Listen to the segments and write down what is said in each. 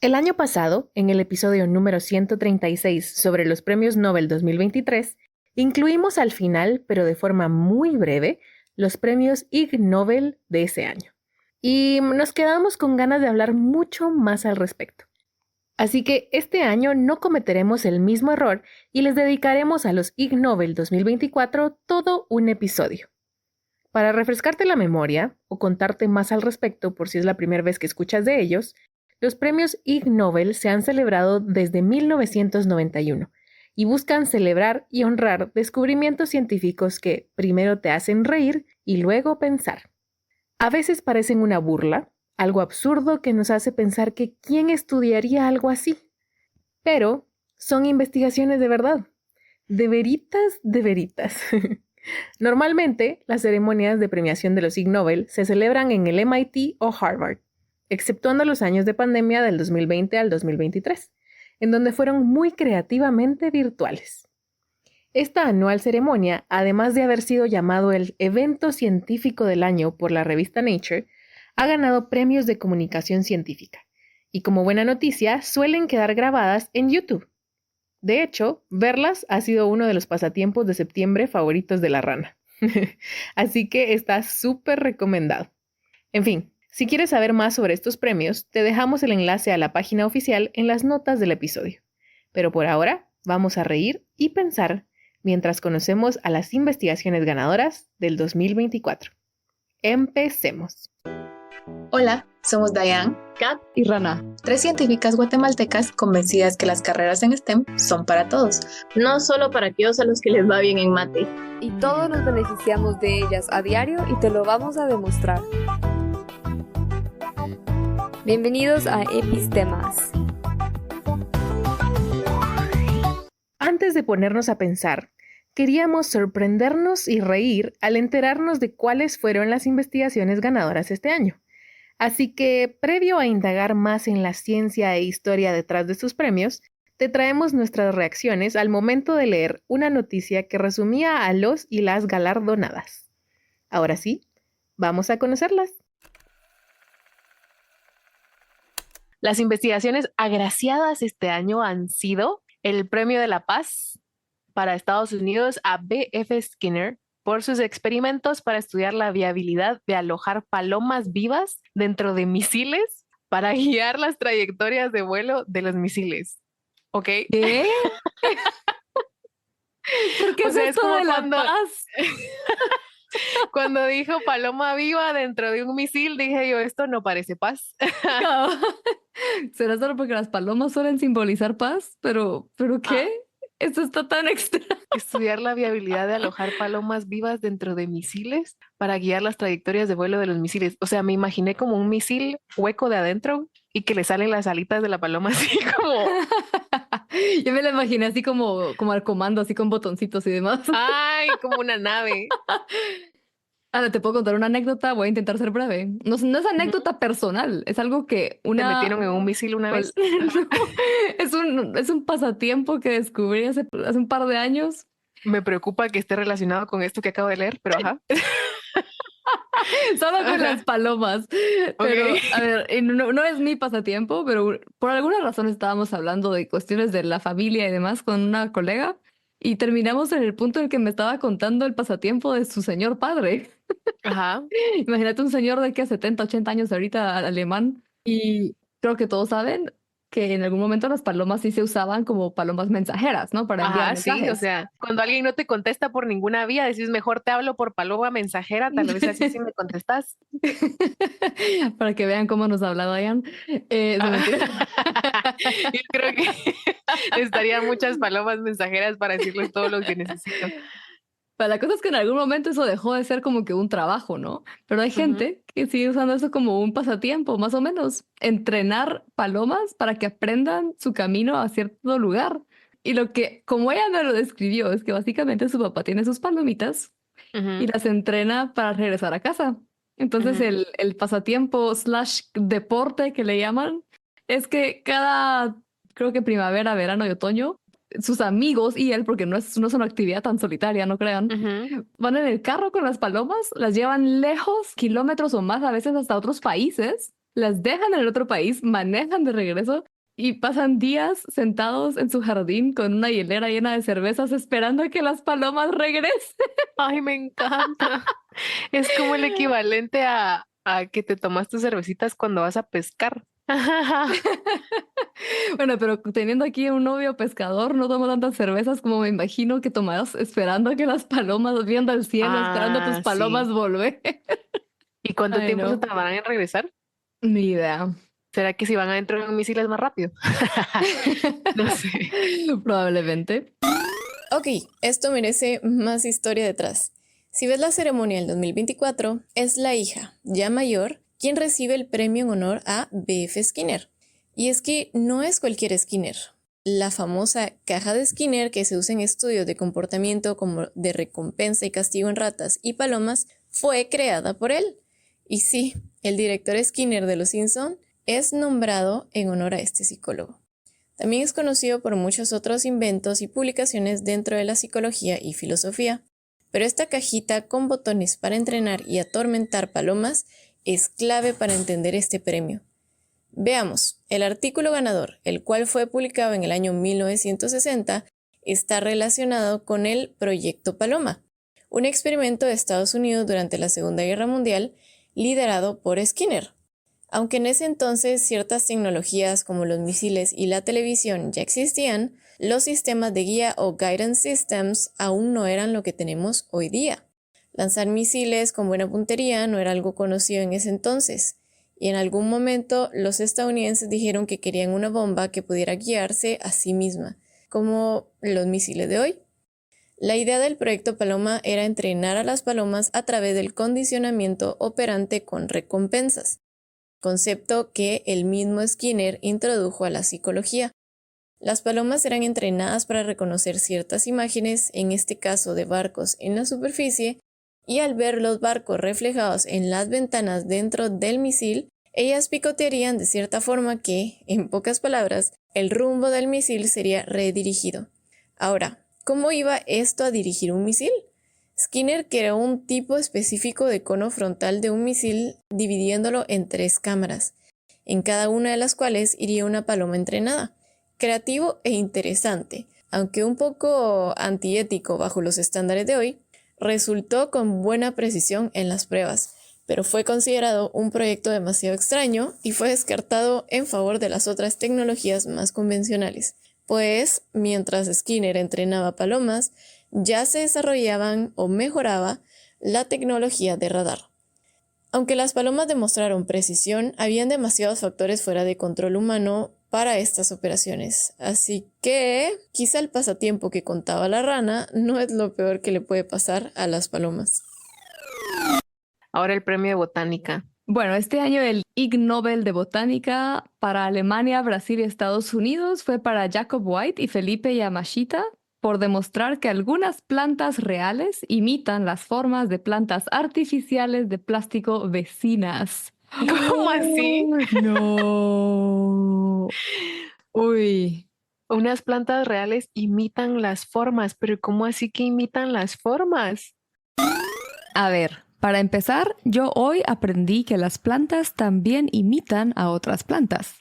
El año pasado, en el episodio número 136 sobre los premios Nobel 2023, incluimos al final, pero de forma muy breve, los premios Ig Nobel de ese año. Y nos quedamos con ganas de hablar mucho más al respecto. Así que este año no cometeremos el mismo error y les dedicaremos a los Ig Nobel 2024 todo un episodio. Para refrescarte la memoria o contarte más al respecto por si es la primera vez que escuchas de ellos, los premios Ig Nobel se han celebrado desde 1991 y buscan celebrar y honrar descubrimientos científicos que primero te hacen reír y luego pensar. A veces parecen una burla, algo absurdo que nos hace pensar que ¿quién estudiaría algo así? Pero son investigaciones de verdad, de veritas, de veritas. Normalmente, las ceremonias de premiación de los Ig Nobel se celebran en el MIT o Harvard, exceptuando los años de pandemia del 2020 al 2023, en donde fueron muy creativamente virtuales. Esta anual ceremonia, además de haber sido llamado el evento científico del año por la revista Nature, ha ganado premios de comunicación científica, y como buena noticia, suelen quedar grabadas en YouTube. De hecho, verlas ha sido uno de los pasatiempos de septiembre favoritos de la rana. Así que está súper recomendado. En fin, si quieres saber más sobre estos premios, te dejamos el enlace a la página oficial en las notas del episodio. Pero por ahora, vamos a reír y pensar mientras conocemos a las investigaciones ganadoras del 2024. Empecemos. Hola, somos Dayan, Kat y Rana, 3 científicas guatemaltecas convencidas que las carreras en STEM son para todos, no solo para aquellos a los que les va bien en mate. Y todos nos beneficiamos de ellas a diario y te lo vamos a demostrar. Bienvenidos a Epistemas. Antes de ponernos a pensar, queríamos sorprendernos y reír al enterarnos de cuáles fueron las investigaciones ganadoras este año. Así que, previo a indagar más en la ciencia e historia detrás de sus premios, te traemos nuestras reacciones al momento de leer una noticia que resumía a los y las galardonadas. Ahora sí, vamos a conocerlas. Las investigaciones agraciadas este año han sido el Premio de la Paz para Estados Unidos a B.F. Skinner por sus experimentos para estudiar la viabilidad de alojar palomas vivas dentro de misiles para guiar las trayectorias de vuelo de los misiles. ¿Ok? ¿Qué? ¿Por qué O sea, es esto de la paz? Cuando dijo paloma viva dentro de un misil, dije yo, esto no parece paz. No. Será solo porque las palomas suelen simbolizar paz, pero ¿qué? Esto está tan extraño. Estudiar la viabilidad de alojar palomas vivas dentro de misiles para guiar las trayectorias de vuelo de los misiles. O sea, me imaginé como un misil hueco de adentro y que le salen las alitas de la paloma así como... Yo me la imaginé así como al comando, así con botoncitos y demás. ¡Ay! Como una nave. Ahora te puedo contar una anécdota, voy a intentar ser breve. No es anécdota personal, es algo que ¿Te metieron en un misil una vez? No, es un pasatiempo que descubrí hace un par de años. Me preocupa que esté relacionado con esto que acabo de leer, pero ajá. Solo con las palomas. Pero, a ver, no es mi pasatiempo, pero por alguna razón estábamos hablando de cuestiones de la familia y demás con una colega y terminamos en el punto en el que me estaba contando el pasatiempo de su señor padre. Ajá. Imagínate un señor de que a 70, 80 años ahorita alemán y creo que todos saben que en algún momento las palomas sí se usaban como palomas mensajeras, ¿no? Para enviar mensajes. Sí, o sea, cuando alguien no te contesta por ninguna vía, decís mejor te hablo por paloma mensajera, tal vez así sí me contestas. Para que vean cómo nos ha hablado Diane. Yo creo que necesitaría muchas palomas mensajeras para decirles todo lo que necesito. Pero la cosa es que en algún momento eso dejó de ser como que un trabajo, ¿no? Pero hay gente que sigue usando eso como un pasatiempo, más o menos. Entrenar palomas para que aprendan su camino a cierto lugar. Y como ella me lo describió, es que básicamente su papá tiene sus palomitas y las entrena para regresar a casa. Entonces el pasatiempo / deporte que le llaman es que creo que primavera, verano y otoño, sus amigos y él, porque no es una actividad tan solitaria, no crean, van en el carro con las palomas, las llevan lejos, kilómetros o más, a veces hasta otros países, las dejan en el otro país, manejan de regreso y pasan días sentados en su jardín con una hielera llena de cervezas esperando a que las palomas regresen. Ay, me encanta. Es como el equivalente a que te tomas tus cervecitas cuando vas a pescar. Bueno, pero teniendo aquí un novio pescador, no tomo tantas cervezas como me imagino que tomas esperando a que las palomas, viendo al cielo, esperando a tus palomas Sí. volver. ¿Y cuánto Ay, tiempo se no, tardarán en regresar? ni idea. ¿Será que si van adentro de un misil es más rápido? No sé. Probablemente. Ok, esto merece más historia detrás. Si ves la ceremonia del 2024, es la hija, ya mayor, quien recibe el premio en honor a B.F. Skinner. Y es que no es cualquier Skinner. La famosa caja de Skinner que se usa en estudios de comportamiento como de recompensa y castigo en ratas y palomas fue creada por él. Y sí, el director Skinner de Los Simpson es nombrado en honor a este psicólogo. También es conocido por muchos otros inventos y publicaciones dentro de la psicología y filosofía, pero esta cajita con botones para entrenar y atormentar palomas es clave para entender este premio. Veamos, el artículo ganador, el cual fue publicado en el año 1960, está relacionado con el Proyecto Paloma, un experimento de Estados Unidos durante la Segunda Guerra Mundial liderado por Skinner. Aunque en ese entonces ciertas tecnologías como los misiles y la televisión ya existían, los sistemas de guía o guidance systems aún no eran lo que tenemos hoy día. Lanzar misiles con buena puntería no era algo conocido en ese entonces, y en algún momento los estadounidenses dijeron que querían una bomba que pudiera guiarse a sí misma, como los misiles de hoy. La idea del proyecto Paloma era entrenar a las palomas a través del condicionamiento operante con recompensas, concepto que el mismo Skinner introdujo a la psicología. Las palomas eran entrenadas para reconocer ciertas imágenes, en este caso de barcos en la superficie, y al ver los barcos reflejados en las ventanas dentro del misil, ellas picotearían de cierta forma que, en pocas palabras, el rumbo del misil sería redirigido. Ahora, ¿cómo iba esto a dirigir un misil? Skinner creó un tipo específico de cono frontal de un misil dividiéndolo en 3 cámaras, en cada una de las cuales iría una paloma entrenada. Creativo e interesante, aunque un poco antiético bajo los estándares de hoy, resultó con buena precisión en las pruebas, pero fue considerado un proyecto demasiado extraño y fue descartado en favor de las otras tecnologías más convencionales, pues mientras Skinner entrenaba palomas, ya se desarrollaban o mejoraba la tecnología de radar. Aunque las palomas demostraron precisión, habían demasiados factores fuera de control humano para estas operaciones, así que quizá el pasatiempo que contaba la rana no es lo peor que le puede pasar a las palomas. Ahora el premio de botánica. Bueno, este año el Ig Nobel de Botánica para Alemania, Brasil y Estados Unidos fue para Jacob White y Felipe Yamashita por demostrar que algunas plantas reales imitan las formas de plantas artificiales de plástico vecinas. ¿Cómo así? No. Uy. Unas plantas reales imitan las formas, pero ¿cómo así que imitan las formas? A ver, para empezar, yo hoy aprendí que las plantas también imitan a otras plantas.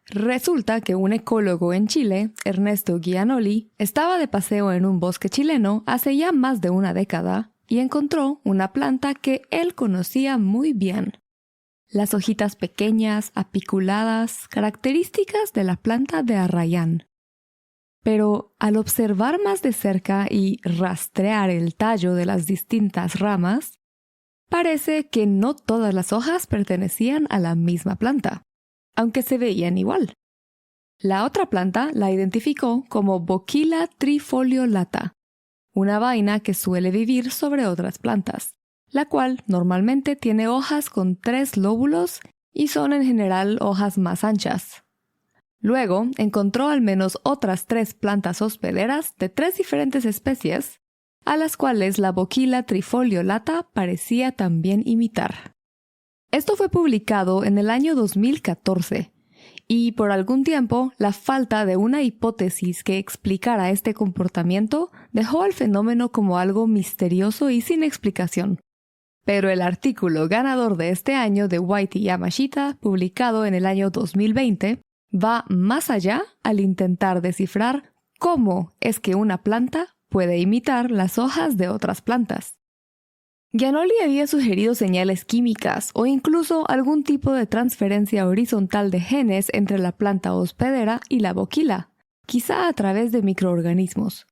Resulta que un ecólogo en Chile, Ernesto Gianoli, estaba de paseo en un bosque chileno hace ya más de una década y encontró una planta que él conocía muy bien. Las hojitas pequeñas, apiculadas, características de la planta de arrayán. Pero al observar más de cerca y rastrear el tallo de las distintas ramas, parece que no todas las hojas pertenecían a la misma planta, aunque se veían igual. La otra planta la identificó como Bocchila trifoliolata, una vaina que suele vivir sobre otras plantas, la cual normalmente tiene hojas con 3 lóbulos y son en general hojas más anchas. Luego encontró al menos otras 3 plantas hospederas de 3 diferentes especies, a las cuales la Bocchila trifoliolata parecía también imitar. Esto fue publicado en el año 2014, y por algún tiempo la falta de una hipótesis que explicara este comportamiento dejó al fenómeno como algo misterioso y sin explicación. Pero el artículo ganador de este año de White y Yamashita, publicado en el año 2020, va más allá al intentar descifrar cómo es que una planta puede imitar las hojas de otras plantas. Giannoli había sugerido señales químicas o incluso algún tipo de transferencia horizontal de genes entre la planta hospedera y la boquila, quizá a través de microorganismos.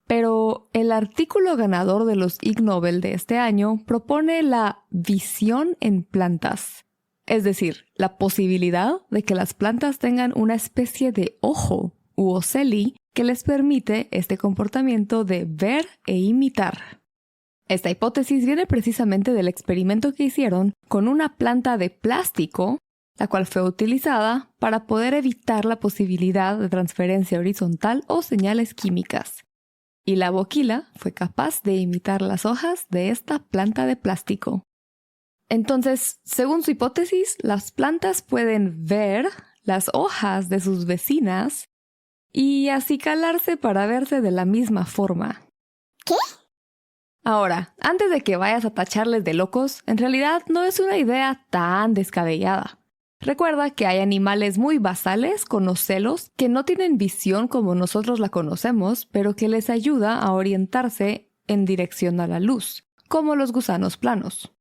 Pero el artículo ganador de los Ig Nobel de este año propone la visión en plantas, es decir, la posibilidad de que las plantas tengan una especie de ojo u oceli que les permite este comportamiento de ver e imitar. Esta hipótesis viene precisamente del experimento que hicieron con una planta de plástico, la cual fue utilizada para poder evitar la posibilidad de transferencia horizontal o señales químicas. Y la boquila fue capaz de imitar las hojas de esta planta de plástico. Entonces, según su hipótesis, las plantas pueden ver las hojas de sus vecinas y acicalarse para verse de la misma forma. ¿Qué? Ahora, antes de que vayas a tacharles de locos, en realidad no es una idea tan descabellada. Recuerda que hay animales muy basales con ocelos que no tienen visión como nosotros la conocemos, pero que les ayuda a orientarse en dirección a la luz, como los gusanos planos.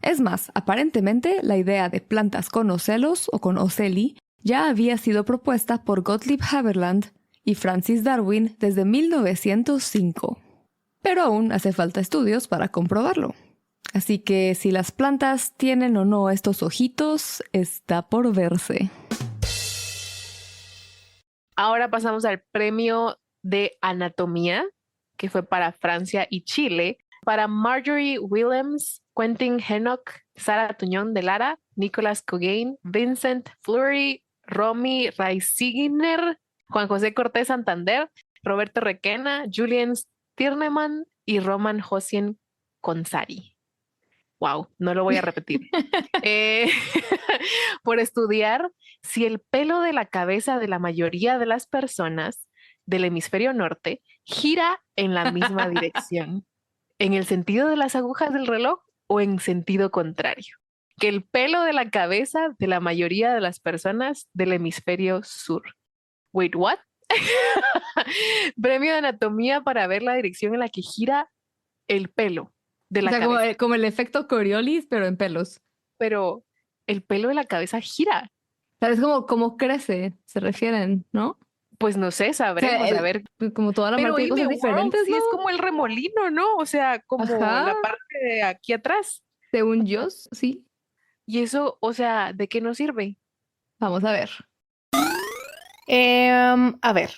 Es más, aparentemente la idea de plantas con ocelos o con oceli ya había sido propuesta por Gottlieb Haberland y Francis Darwin desde 1905. Pero aún hace falta estudios para comprobarlo. Así que si las plantas tienen o no estos ojitos, está por verse. Ahora pasamos al premio de anatomía, que fue para Francia y Chile, para Marjorie Willems, Quentin Henoch, Sara Tuñón de Lara, Nicolas Cogain, Vincent Fleury, Romy Reisigner, Juan José Cortés Santander, Roberto Requena, Julian Stirnemann y Roman Hosien Consari. Wow, no lo voy a repetir. Por estudiar si el pelo de la cabeza de la mayoría de las personas del hemisferio norte gira en la misma dirección, en el sentido de las agujas del reloj o en sentido contrario. Que el pelo de la cabeza de la mayoría de las personas del hemisferio sur. Wait, what? Premio de anatomía para ver la dirección en la que gira el pelo de la cabeza. Como el efecto Coriolis, pero en pelos. Pero el pelo de la cabeza gira. ¿Sabes cómo crece? Se refieren, ¿no? Pues no sé, sabremos, a ver. Como toda la Pero parte de cosas diferentes, sí ¿no? es como el remolino, ¿no? O sea, como Ajá. la parte de aquí atrás. Según yo, sí. Y eso, o sea, ¿de qué nos sirve? Vamos a ver. A ver.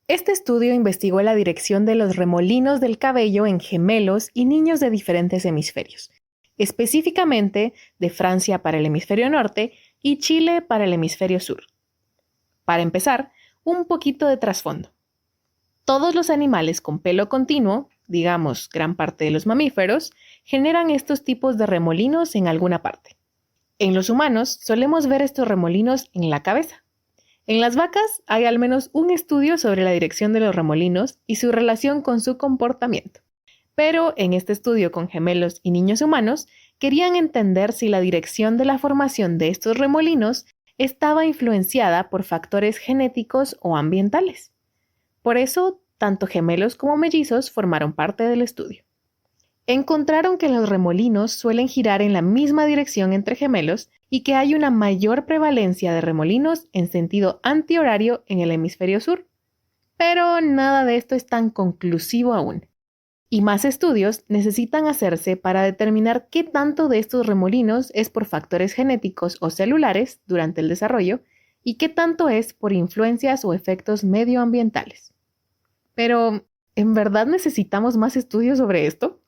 Este estudio investigó la dirección de los remolinos del cabello en gemelos y niños de diferentes hemisferios, específicamente de Francia para el hemisferio norte y Chile para el hemisferio sur. Para empezar, un poquito de trasfondo. Todos los animales con pelo continuo, digamos gran parte de los mamíferos, generan estos tipos de remolinos en alguna parte. En los humanos solemos ver estos remolinos en la cabeza. En las vacas hay al menos un estudio sobre la dirección de los remolinos y su relación con su comportamiento. Pero en este estudio con gemelos y niños humanos, querían entender si la dirección de la formación de estos remolinos estaba influenciada por factores genéticos o ambientales. Por eso, tanto gemelos como mellizos formaron parte del estudio. Encontraron que los remolinos suelen girar en la misma dirección entre gemelos y que hay una mayor prevalencia de remolinos en sentido antihorario en el hemisferio sur. Pero nada de esto es tan conclusivo aún. Y más estudios necesitan hacerse para determinar qué tanto de estos remolinos es por factores genéticos o celulares durante el desarrollo y qué tanto es por influencias o efectos medioambientales. Pero, ¿en verdad necesitamos más estudios sobre esto?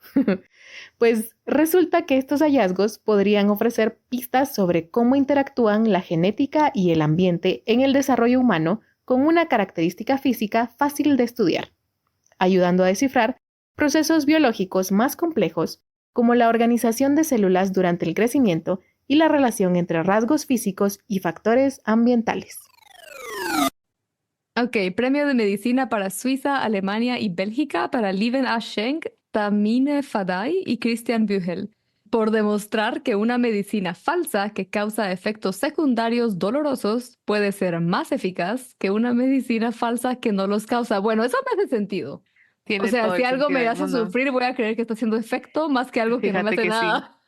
Pues resulta que estos hallazgos podrían ofrecer pistas sobre cómo interactúan la genética y el ambiente en el desarrollo humano con una característica física fácil de estudiar, ayudando a descifrar procesos biológicos más complejos como la organización de células durante el crecimiento y la relación entre rasgos físicos y factores ambientales. Ok, premio de medicina para Suiza, Alemania y Bélgica para Lieven A. Schenk, Tamine Fadai y Christian Büchel, por demostrar que una medicina falsa que causa efectos secundarios dolorosos puede ser más eficaz que una medicina falsa que no los causa. Bueno, eso me hace sentido. Tiene O sea, todo si el algo sentido me del hace mundo. sufrir, voy a creer que está haciendo efecto más que algo que no me Fíjate hace que sí. nada.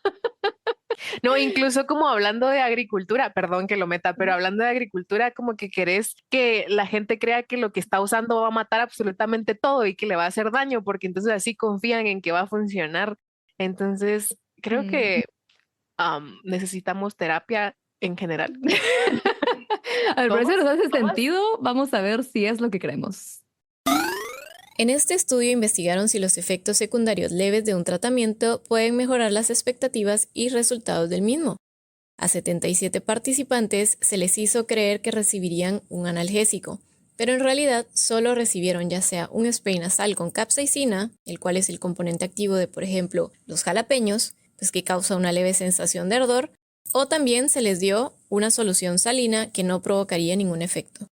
No, incluso como hablando de agricultura, perdón que lo meta, pero hablando de agricultura, como que querés que la gente crea que lo que está usando va a matar absolutamente todo y que le va a hacer daño, porque entonces así confían en que va a funcionar. Entonces, creo que necesitamos terapia en general. A ver, pero eso nos hace ¿Todos? sentido. Vamos a ver si es lo que creemos. En este estudio investigaron si los efectos secundarios leves de un tratamiento pueden mejorar las expectativas y resultados del mismo. A 77 participantes se les hizo creer que recibirían un analgésico, pero en realidad solo recibieron ya sea un spray nasal con capsaicina, el cual es el componente activo de, por ejemplo, los jalapeños, pues que causa una leve sensación de ardor, o también se les dio una solución salina que no provocaría ningún efecto.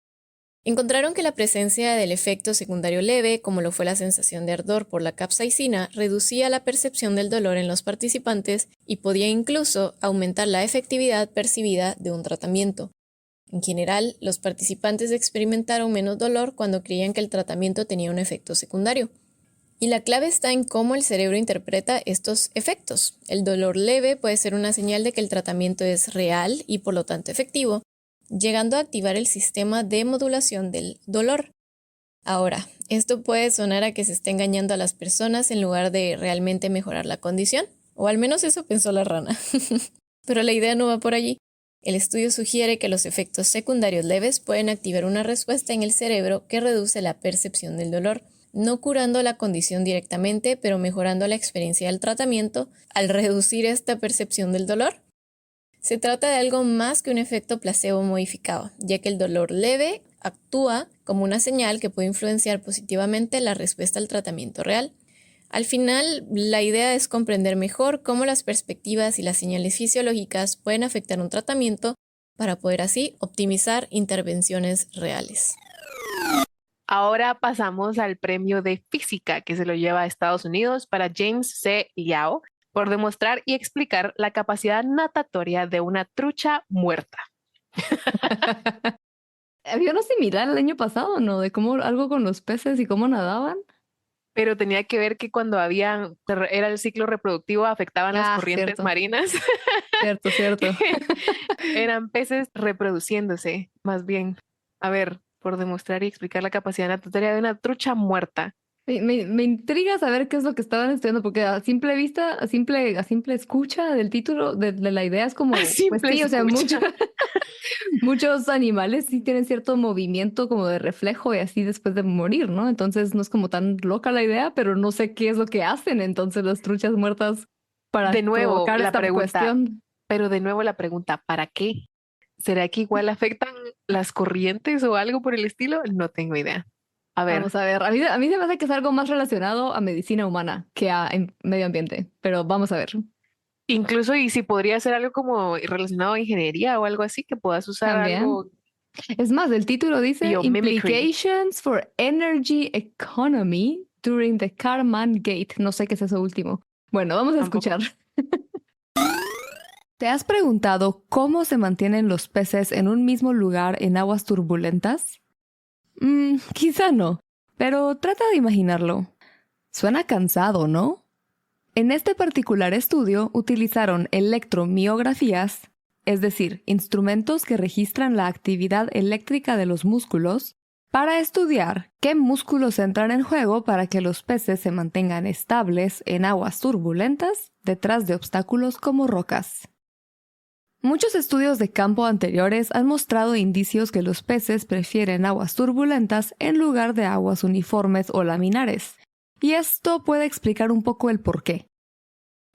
Encontraron que la presencia del efecto secundario leve, como lo fue la sensación de ardor por la capsaicina, reducía la percepción del dolor en los participantes y podía incluso aumentar la efectividad percibida de un tratamiento. En general, los participantes experimentaron menos dolor cuando creían que el tratamiento tenía un efecto secundario. Y la clave está en cómo el cerebro interpreta estos efectos. El dolor leve puede ser una señal de que el tratamiento es real y por lo tanto efectivo, llegando a activar el sistema de modulación del dolor. Ahora, esto puede sonar a que se está engañando a las personas en lugar de realmente mejorar la condición, o al menos eso pensó la rana. Pero la idea no va por allí. El estudio sugiere que los efectos secundarios leves pueden activar una respuesta en el cerebro que reduce la percepción del dolor, no curando la condición directamente, pero mejorando la experiencia del tratamiento al reducir esta percepción del dolor. Se trata de algo más que un efecto placebo modificado, ya que el dolor leve actúa como una señal que puede influenciar positivamente la respuesta al tratamiento real. Al final, la idea es comprender mejor cómo las perspectivas y las señales fisiológicas pueden afectar un tratamiento para poder así optimizar intervenciones reales. Ahora pasamos al premio de física que se lo lleva a Estados Unidos para James C. Liao por demostrar y explicar la capacidad natatoria de una trucha muerta. Había uno similar el año pasado, ¿no? De cómo algo con los peces y cómo nadaban. Pero tenía que ver que cuando era el ciclo reproductivo, afectaban las corrientes Cierto. marinas. Cierto. Eran peces reproduciéndose, más bien. A ver, por demostrar y explicar la capacidad natatoria de una trucha muerta. Me intriga saber qué es lo que estaban estudiando, porque a simple vista, a simple escucha del título, de la idea es como, A simple pues sí, o sea, escucha. muchos animales sí tienen cierto movimiento como de reflejo y así después de morir, ¿no? Entonces no es como tan loca la idea, pero no sé qué es lo que hacen entonces las truchas muertas para De nuevo, provocar la esta pregunta, cuestión. pero de nuevo la pregunta, ¿para qué? ¿Será que igual afectan las corrientes o algo por el estilo? No tengo idea. A ver, Vamos a ver, a mí se me hace que es algo más relacionado a medicina humana que a medio ambiente, pero vamos a ver. incluso y si podría ser algo como relacionado a ingeniería o algo así, que puedas usar También. algo Es más, el título dice biomimicry. Implications for Energy Economy during the Karman Gate. No sé qué es eso último. Bueno, vamos a Tampoco. escuchar. ¿Te has preguntado cómo se mantienen los peces en un mismo lugar en aguas turbulentas? Quizá no, pero trata de imaginarlo. Suena cansado, ¿no? En este particular estudio utilizaron electromiografías, es decir, instrumentos que registran la actividad eléctrica de los músculos, para estudiar qué músculos entran en juego para que los peces se mantengan estables en aguas turbulentas detrás de obstáculos como rocas. Muchos estudios de campo anteriores han mostrado indicios que los peces prefieren aguas turbulentas en lugar de aguas uniformes o laminares, y esto puede explicar un poco el porqué.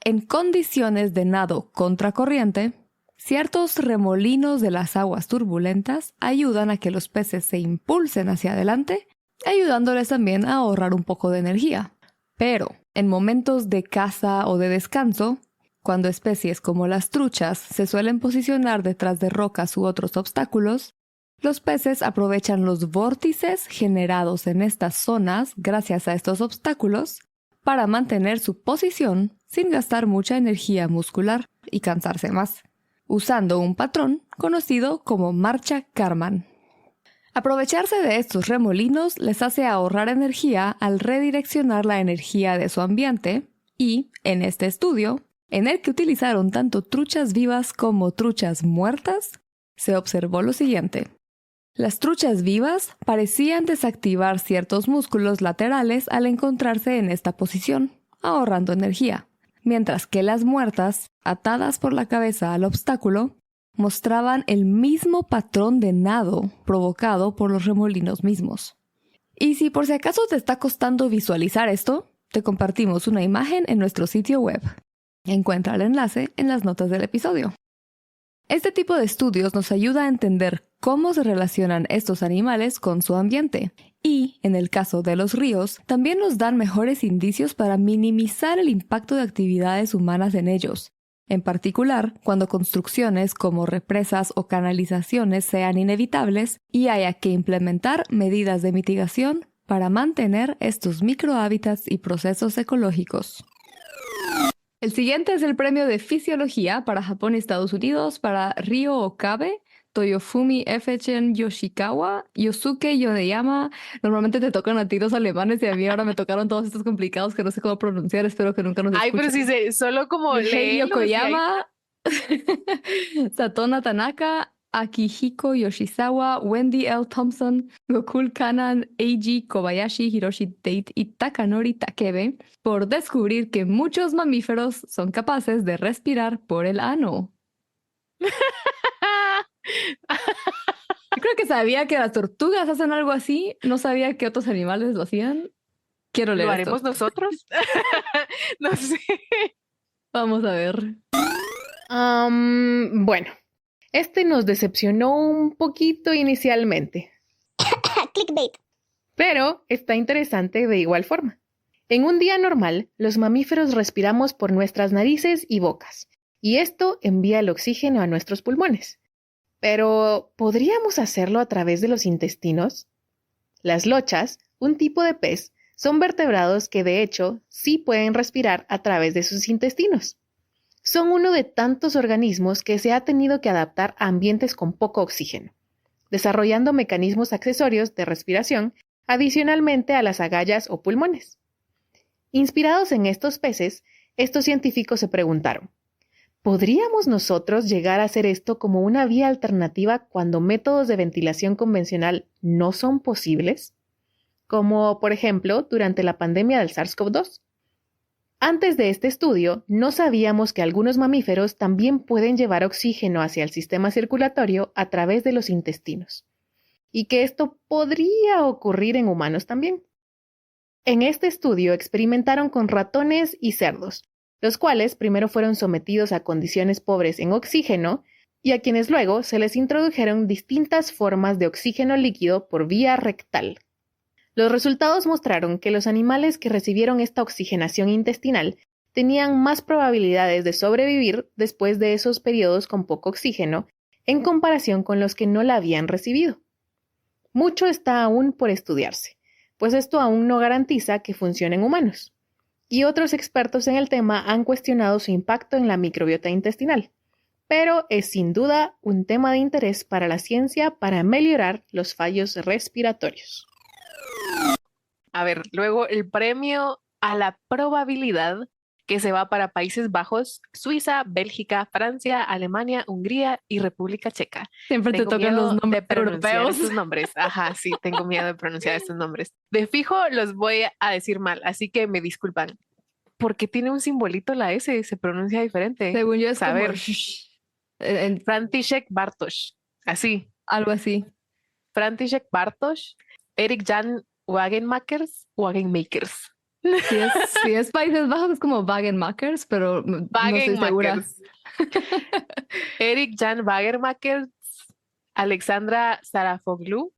En condiciones de nado contracorriente, ciertos remolinos de las aguas turbulentas ayudan a que los peces se impulsen hacia adelante, ayudándoles también a ahorrar un poco de energía. Pero, en momentos de caza o de descanso, cuando especies como las truchas se suelen posicionar detrás de rocas u otros obstáculos, los peces aprovechan los vórtices generados en estas zonas gracias a estos obstáculos para mantener su posición sin gastar mucha energía muscular y cansarse más, usando un patrón conocido como marcha Kármán. Aprovecharse de estos remolinos les hace ahorrar energía al redireccionar la energía de su ambiente y, en este estudio, en el que utilizaron tanto truchas vivas como truchas muertas, se observó lo siguiente. Las truchas vivas parecían desactivar ciertos músculos laterales al encontrarse en esta posición, ahorrando energía, mientras que las muertas, atadas por la cabeza al obstáculo, mostraban el mismo patrón de nado provocado por los remolinos mismos. Y si por si acaso te está costando visualizar esto, te compartimos una imagen en nuestro sitio web. Encuentra el enlace en las notas del episodio. Este tipo de estudios nos ayuda a entender cómo se relacionan estos animales con su ambiente y, en el caso de los ríos, también nos dan mejores indicios para minimizar el impacto de actividades humanas en ellos, en particular cuando construcciones como represas o canalizaciones sean inevitables y haya que implementar medidas de mitigación para mantener estos microhábitats y procesos ecológicos. El siguiente es el premio de Fisiología para Japón y Estados Unidos para Ryo Okabe, Toyofumi F-chen Yoshikawa, Yosuke Yoneyama. Normalmente te tocan a ti los alemanes y a mí ahora me tocaron todos estos complicados que no sé cómo pronunciar. Espero que nunca nos escuchen. Ay, pero sí sé, solo como Yuhei leerlos y ahí- Yokoyama, Satona Tanaka, Akihiko Yoshizawa, Wendy L. Thompson, Gokul Kanan, Eiji Kobayashi, Hiroshi Tate y Takanori Takebe por descubrir que muchos mamíferos son capaces de respirar por el ano. Yo creo que sabía que las tortugas hacen algo así, no sabía que otros animales lo hacían. Quiero leer ¿Lo esto. haremos nosotros? No sé. Vamos a ver. Bueno, este nos decepcionó un poquito inicialmente, Clickbait. pero está interesante de igual forma. En un día normal, los mamíferos respiramos por nuestras narices y bocas, y esto envía el oxígeno a nuestros pulmones. Pero, ¿podríamos hacerlo a través de los intestinos? Las lochas, un tipo de pez, son vertebrados que de hecho sí pueden respirar a través de sus intestinos. Son uno de tantos organismos que se ha tenido que adaptar a ambientes con poco oxígeno, desarrollando mecanismos accesorios de respiración adicionalmente a las agallas o pulmones. Inspirados en estos peces, estos científicos se preguntaron, ¿podríamos nosotros llegar a hacer esto como una vía alternativa cuando métodos de ventilación convencional no son posibles? Como, por ejemplo, durante la pandemia del SARS-CoV-2. Antes de este estudio, no sabíamos que algunos mamíferos también pueden llevar oxígeno hacia el sistema circulatorio a través de los intestinos, y que esto podría ocurrir en humanos también. En este estudio experimentaron con ratones y cerdos, los cuales primero fueron sometidos a condiciones pobres en oxígeno y a quienes luego se les introdujeron distintas formas de oxígeno líquido por vía rectal. Los resultados mostraron que los animales que recibieron esta oxigenación intestinal tenían más probabilidades de sobrevivir después de esos periodos con poco oxígeno en comparación con los que no la habían recibido. Mucho está aún por estudiarse, pues esto aún no garantiza que funcione en humanos. Y otros expertos en el tema han cuestionado su impacto en la microbiota intestinal, pero es sin duda un tema de interés para la ciencia para mejorar los fallos respiratorios. A ver, luego el premio a la probabilidad que se va para Países Bajos, Suiza, Bélgica, Francia, Alemania, Hungría y República Checa. Siempre te Tengo tocan los miedo de nombres pronunciar europeos. estos nombres. Ajá, sí, tengo miedo de pronunciar estos nombres. De fijo los voy a decir mal, así que me disculpan. Porque tiene un simbolito la S, se pronuncia diferente. Según yo es A como ver, en František Bartoš, así. algo así. František Bartoš, Erik Jan Wagenmakers. Si es Países Bajos es como Wagenmakers, pero no estoy segura. Wagenmakers. Erik Jan Wagenmakers, Alexandra Sarafoglu,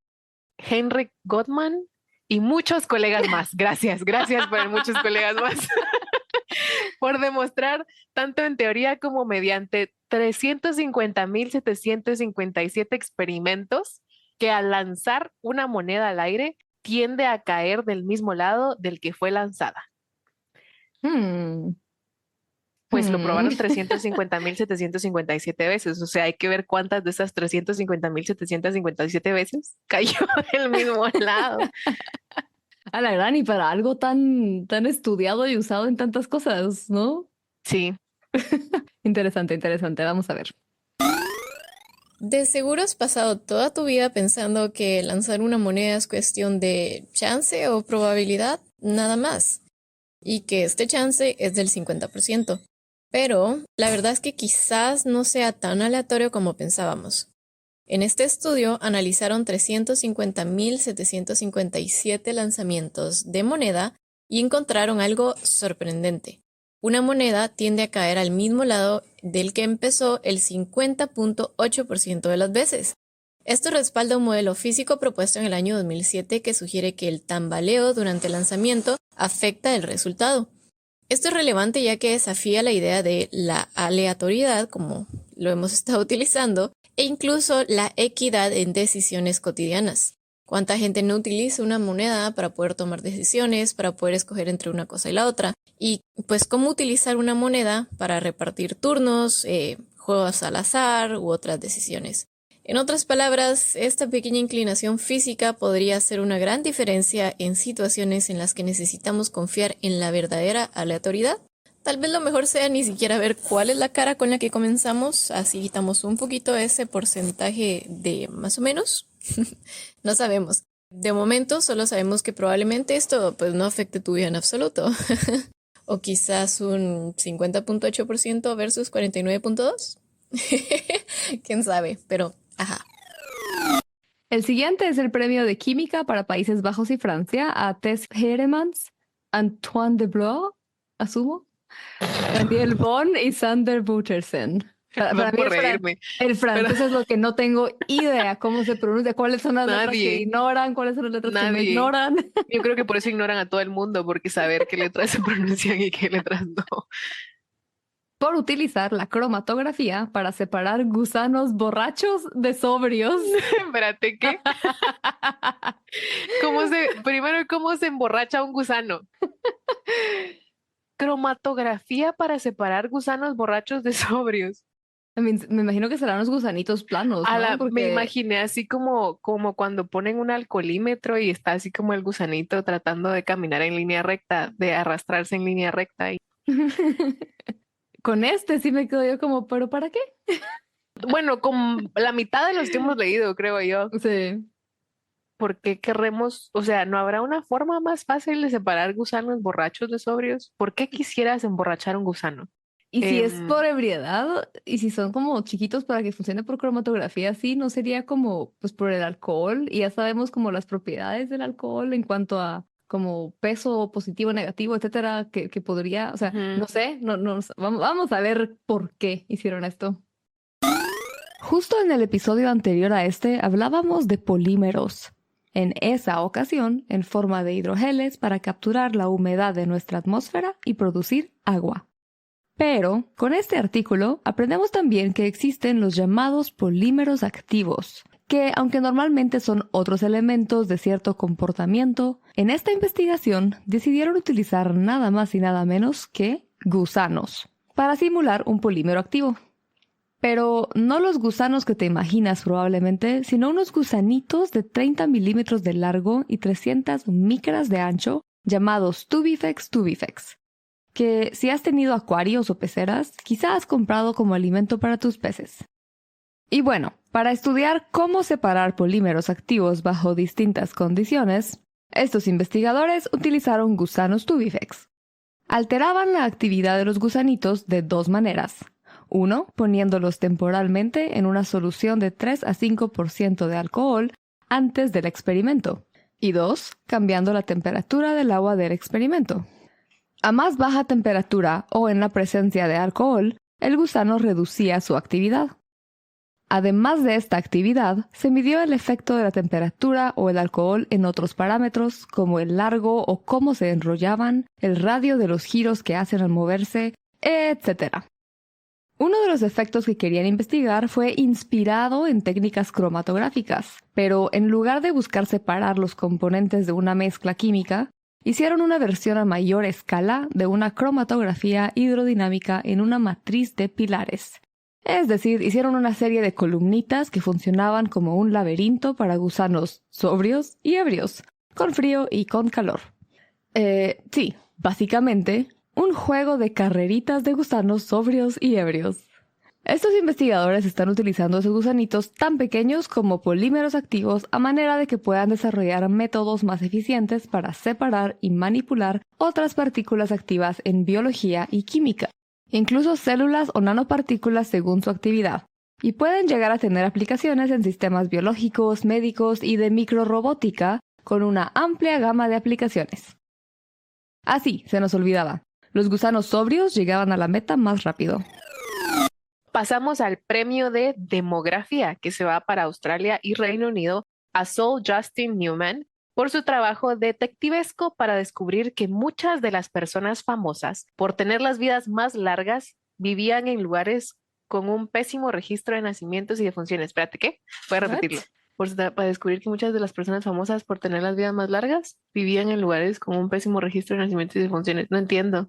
Henrik Gottman y muchos colegas más. Gracias por muchos colegas más. Por demostrar, tanto en teoría como mediante 350.757 experimentos, que al lanzar una moneda al aire tiende a caer del mismo lado del que fue lanzada. Pues lo probaron 350.757 veces. O sea, hay que ver cuántas de esas 350.757 veces cayó del mismo lado. A la gran, y para algo tan, tan estudiado y usado en tantas cosas, ¿no? Sí, Interesante, interesante. Vamos a ver. De seguro has pasado toda tu vida pensando que lanzar una moneda es cuestión de chance o probabilidad, nada más, y que este chance es del 50%. Pero la verdad es que quizás no sea tan aleatorio como pensábamos. En este estudio analizaron 350.757 lanzamientos de moneda y encontraron algo sorprendente. Una moneda tiende a caer al mismo lado del que empezó el 50.8% de las veces. Esto respalda un modelo físico propuesto en el año 2007 que sugiere que el tambaleo durante el lanzamiento afecta el resultado. Esto es relevante ya que desafía la idea de la aleatoriedad, como lo hemos estado utilizando, e incluso la equidad en decisiones cotidianas. ¿Cuánta gente no utiliza una moneda para poder tomar decisiones, para poder escoger entre una cosa y la otra? Y pues cómo utilizar una moneda para repartir turnos, juegos al azar u otras decisiones. En otras palabras, esta pequeña inclinación física podría hacer una gran diferencia en situaciones en las que necesitamos confiar en la verdadera aleatoriedad. Tal vez lo mejor sea ni siquiera ver cuál es la cara con la que comenzamos, así quitamos un poquito ese porcentaje de más o menos. No sabemos. De momento solo sabemos que probablemente esto pues no afecte tu vida en absoluto. O quizás un 50.8% versus 49.2%. ¿Quién sabe? Pero, ajá. El siguiente es el premio de química para Países Bajos y Francia a Tess Heremans, Antoine de Blois, asumo, Daniel Bohn y Sander Buttersen. Para mí por reírme. el francés Pero es lo que no tengo idea cómo se pronuncia, cuáles son las letras que nadie, ignoran, cuáles son las letras que me nadie. ignoran. Yo creo que por eso ignoran a todo el mundo, porque saber qué letras se pronuncian y qué letras no. Por utilizar la cromatografía para separar gusanos borrachos de sobrios. Espérate, ¿qué? Primero, ¿cómo se emborracha un gusano? Cromatografía para separar gusanos borrachos de sobrios. Me imagino que serán los gusanitos planos, ¿no? Me Porque imaginé así como cuando ponen un alcoholímetro y está así como el gusanito tratando de caminar en línea recta, de arrastrarse en línea recta. con este sí me quedo yo como, ¿pero para qué? Bueno, con la mitad de los que hemos leído, creo yo. Sí. ¿Por qué querremos, o sea, no habrá una forma más fácil de separar gusanos borrachos de sobrios? ¿Por qué quisieras emborrachar un gusano? Y si es Em, por ebriedad, y si son como chiquitos para que funcione por cromatografía, sí, ¿no sería como pues por el alcohol? Y ya sabemos como las propiedades del alcohol en cuanto a como peso positivo, negativo, etcétera, que podría, o sea, ujú. no sé, vamos a ver por qué hicieron esto. Justo en el episodio anterior a este hablábamos de polímeros. En esa ocasión, en forma de hidrogeles para capturar la humedad de nuestra atmósfera y producir agua. Pero, con este artículo, aprendemos también que existen los llamados polímeros activos, que, aunque normalmente son otros elementos de cierto comportamiento, en esta investigación decidieron utilizar nada más y nada menos que gusanos para simular un polímero activo. Pero no los gusanos que te imaginas probablemente, sino unos gusanitos de 30 milímetros de largo y 300 micras de ancho, llamados tubifex, que si has tenido acuarios o peceras, quizá has comprado como alimento para tus peces. Y bueno, para estudiar cómo separar polímeros activos bajo distintas condiciones, estos investigadores utilizaron gusanos tubifex. Alteraban la actividad de los gusanitos de dos maneras. Uno, poniéndolos temporalmente en una solución de 3 a 5% de alcohol antes del experimento. Y dos, cambiando la temperatura del agua del experimento. A más baja temperatura o en la presencia de alcohol, el gusano reducía su actividad. Además de esta actividad, se midió el efecto de la temperatura o el alcohol en otros parámetros como el largo o cómo se enrollaban, el radio de los giros que hacen al moverse, etc. Uno de los efectos que querían investigar fue inspirado en técnicas cromatográficas, pero en lugar de buscar separar los componentes de una mezcla química, hicieron una versión a mayor escala de una cromatografía hidrodinámica en una matriz de pilares. Es decir, hicieron una serie de columnitas que funcionaban como un laberinto para gusanos sobrios y ebrios, con frío y con calor. Sí, básicamente, un juego de carreritas de gusanos sobrios y ebrios. Estos investigadores están utilizando esos gusanitos tan pequeños como polímeros activos a manera de que puedan desarrollar métodos más eficientes para separar y manipular otras partículas activas en biología y química, incluso células o nanopartículas según su actividad, y pueden llegar a tener aplicaciones en sistemas biológicos, médicos y de microrobótica con una amplia gama de aplicaciones. Así, se nos olvidaba, los gusanos sobrios llegaban a la meta más rápido. Pasamos al premio de demografía que se va para Australia y Reino Unido a Saul Justin Newman por su trabajo detectivesco para descubrir que muchas de las personas famosas, por tener las vidas más largas, vivían en lugares con un pésimo registro de nacimientos y defunciones. Espérate, ¿qué? Voy a repetirlo. Para descubrir que muchas de las personas famosas, por tener las vidas más largas, vivían en lugares con un pésimo registro de nacimientos y defunciones. No entiendo.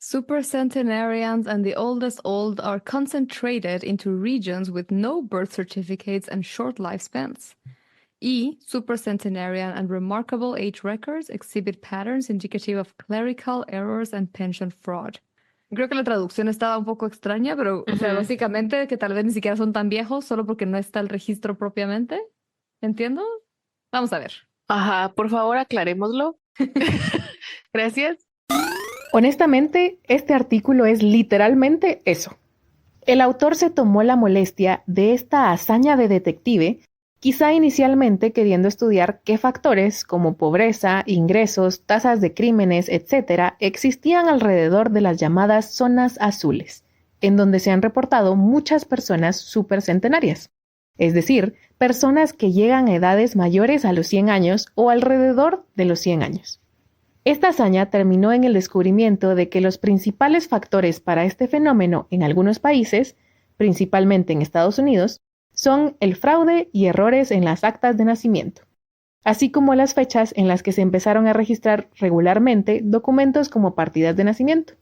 Supercentenarians and the oldest old are concentrated into regions with no birth certificates and short lifespans. Y supercentenarian and remarkable age records exhibit patterns indicative of clerical errors and pension fraud. Creo que la traducción estaba un poco extraña, pero o sea, básicamente que tal vez ni siquiera son tan viejos solo porque no está el registro propiamente. ¿Entiendo? Vamos a ver. Ajá, por favor aclarémoslo. Gracias. Honestamente, este artículo es literalmente eso. El autor se tomó la molestia de esta hazaña de detective, quizá inicialmente queriendo estudiar qué factores como pobreza, ingresos, tasas de crímenes, etc., existían alrededor de las llamadas zonas azules, en donde se han reportado muchas personas supercentenarias, es decir, personas que llegan a edades mayores a los 100 años o alrededor de los 100 años. Esta hazaña terminó en el descubrimiento de que los principales factores para este fenómeno en algunos países, principalmente en Estados Unidos, son el fraude y errores en las actas de nacimiento, así como las fechas en las que se empezaron a registrar regularmente documentos como partidas de nacimiento.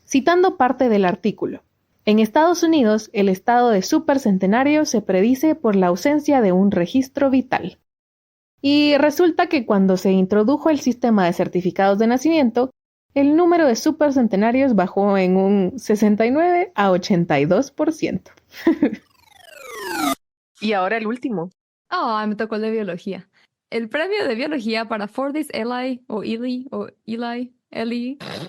Citando parte del artículo, en Estados Unidos el estado de supercentenario se predice por la ausencia de un registro vital. Y resulta que cuando se introdujo el sistema de certificados de nacimiento, el número de supercentenarios bajó en un 69 a 82%. Y ahora el último. Me tocó el de biología. El premio de biología para Fordyce Eli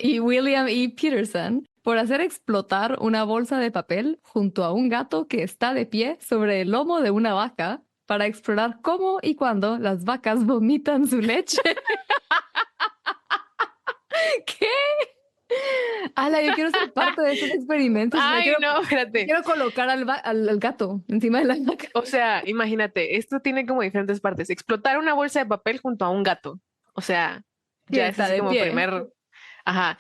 y William E. Peterson por hacer explotar una bolsa de papel junto a un gato que está de pie sobre el lomo de una vaca para explorar cómo y cuándo las vacas vomitan su leche. ¿Qué? Ala, yo quiero ser parte de estos experimentos. Ay, no, espérate. Quiero colocar al gato encima de la vaca. O sea, imagínate, esto tiene como diferentes partes. Explotar una bolsa de papel junto a un gato. O sea, ya es así como primer... Ajá.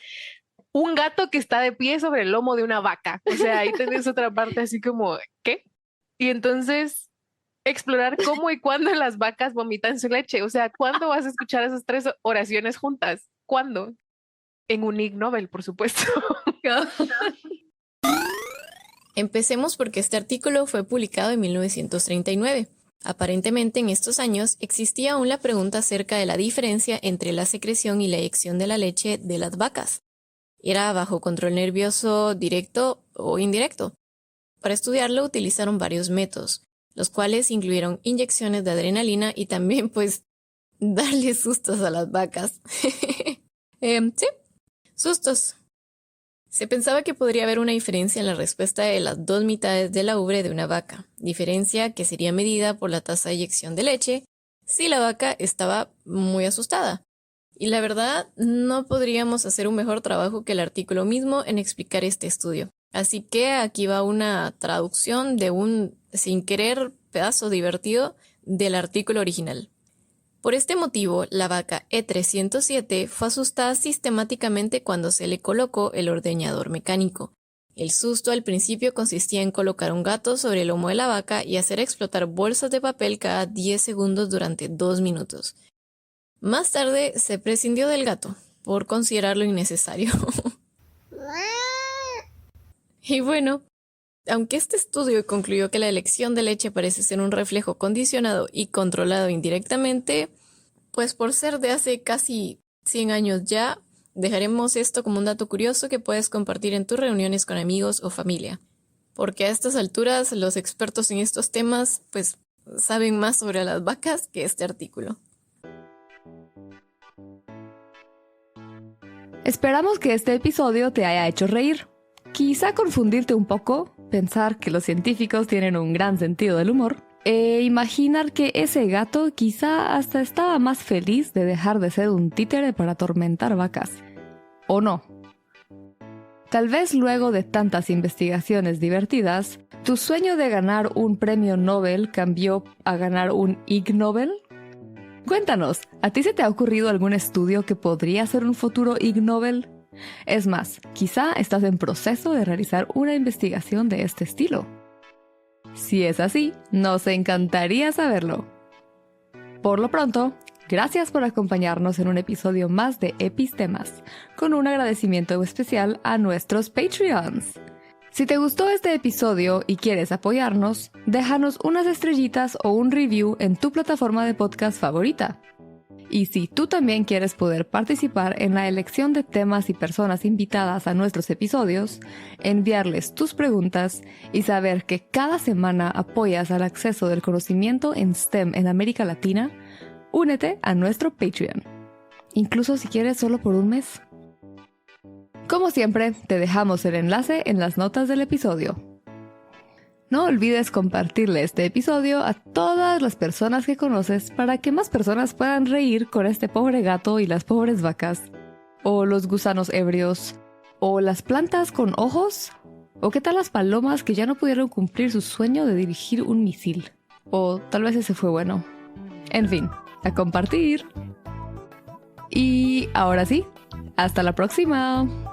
Un gato que está de pie sobre el lomo de una vaca. O sea, ahí tenés otra parte así como, ¿qué? Y entonces... explorar cómo y cuándo las vacas vomitan su leche. O sea, ¿cuándo vas a escuchar esas 3 oraciones juntas? ¿Cuándo? En un Ig Nobel, por supuesto. Empecemos porque este artículo fue publicado en 1939. Aparentemente en estos años existía aún la pregunta acerca de la diferencia entre la secreción y la eyección de la leche de las vacas. ¿Era bajo control nervioso directo o indirecto? Para estudiarlo utilizaron varios métodos, los cuales incluyeron inyecciones de adrenalina y también, pues, darle sustos a las vacas. Sí, sustos. Se pensaba que podría haber una diferencia en la respuesta de las 2 mitades de la ubre de una vaca, diferencia que sería medida por la tasa de eyección de leche si la vaca estaba muy asustada. Y la verdad, no podríamos hacer un mejor trabajo que el artículo mismo en explicar este estudio. Así que aquí va una traducción de un, sin querer, pedazo divertido del artículo original. Por este motivo, la vaca E307 fue asustada sistemáticamente cuando se le colocó el ordeñador mecánico. El susto al principio consistía en colocar un gato sobre el lomo de la vaca y hacer explotar bolsas de papel cada 10 segundos durante 2 minutos. Más tarde se prescindió del gato por considerarlo innecesario. Y bueno, aunque este estudio concluyó que la elección de leche parece ser un reflejo condicionado y controlado indirectamente, pues por ser de hace casi 100 años ya, dejaremos esto como un dato curioso que puedes compartir en tus reuniones con amigos o familia. Porque a estas alturas los expertos en estos temas pues saben más sobre las vacas que este artículo. Esperamos que este episodio te haya hecho reír. Quizá confundirte un poco, pensar que los científicos tienen un gran sentido del humor, e imaginar que ese gato quizá hasta estaba más feliz de dejar de ser un títere para atormentar vacas. ¿O no? Tal vez luego de tantas investigaciones divertidas, ¿tu sueño de ganar un premio Nobel cambió a ganar un Ig Nobel? Cuéntanos, ¿a ti se te ha ocurrido algún estudio que podría ser un futuro Ig Nobel? Es más, quizá estás en proceso de realizar una investigación de este estilo. Si es así, nos encantaría saberlo. Por lo pronto, gracias por acompañarnos en un episodio más de Epistemas, con un agradecimiento especial a nuestros Patreons. Si te gustó este episodio y quieres apoyarnos, déjanos unas estrellitas o un review en tu plataforma de podcast favorita. Y si tú también quieres poder participar en la elección de temas y personas invitadas a nuestros episodios, enviarles tus preguntas y saber que cada semana apoyas al acceso del conocimiento en STEM en América Latina, únete a nuestro Patreon. Incluso si quieres solo por un mes. Como siempre, te dejamos el enlace en las notas del episodio. No olvides compartirle este episodio a todas las personas que conoces para que más personas puedan reír con este pobre gato y las pobres vacas, o los gusanos ebrios, o las plantas con ojos, o qué tal las palomas que ya no pudieron cumplir su sueño de dirigir un misil, o tal vez ese fue bueno. En fin, a compartir. Y ahora sí, hasta la próxima.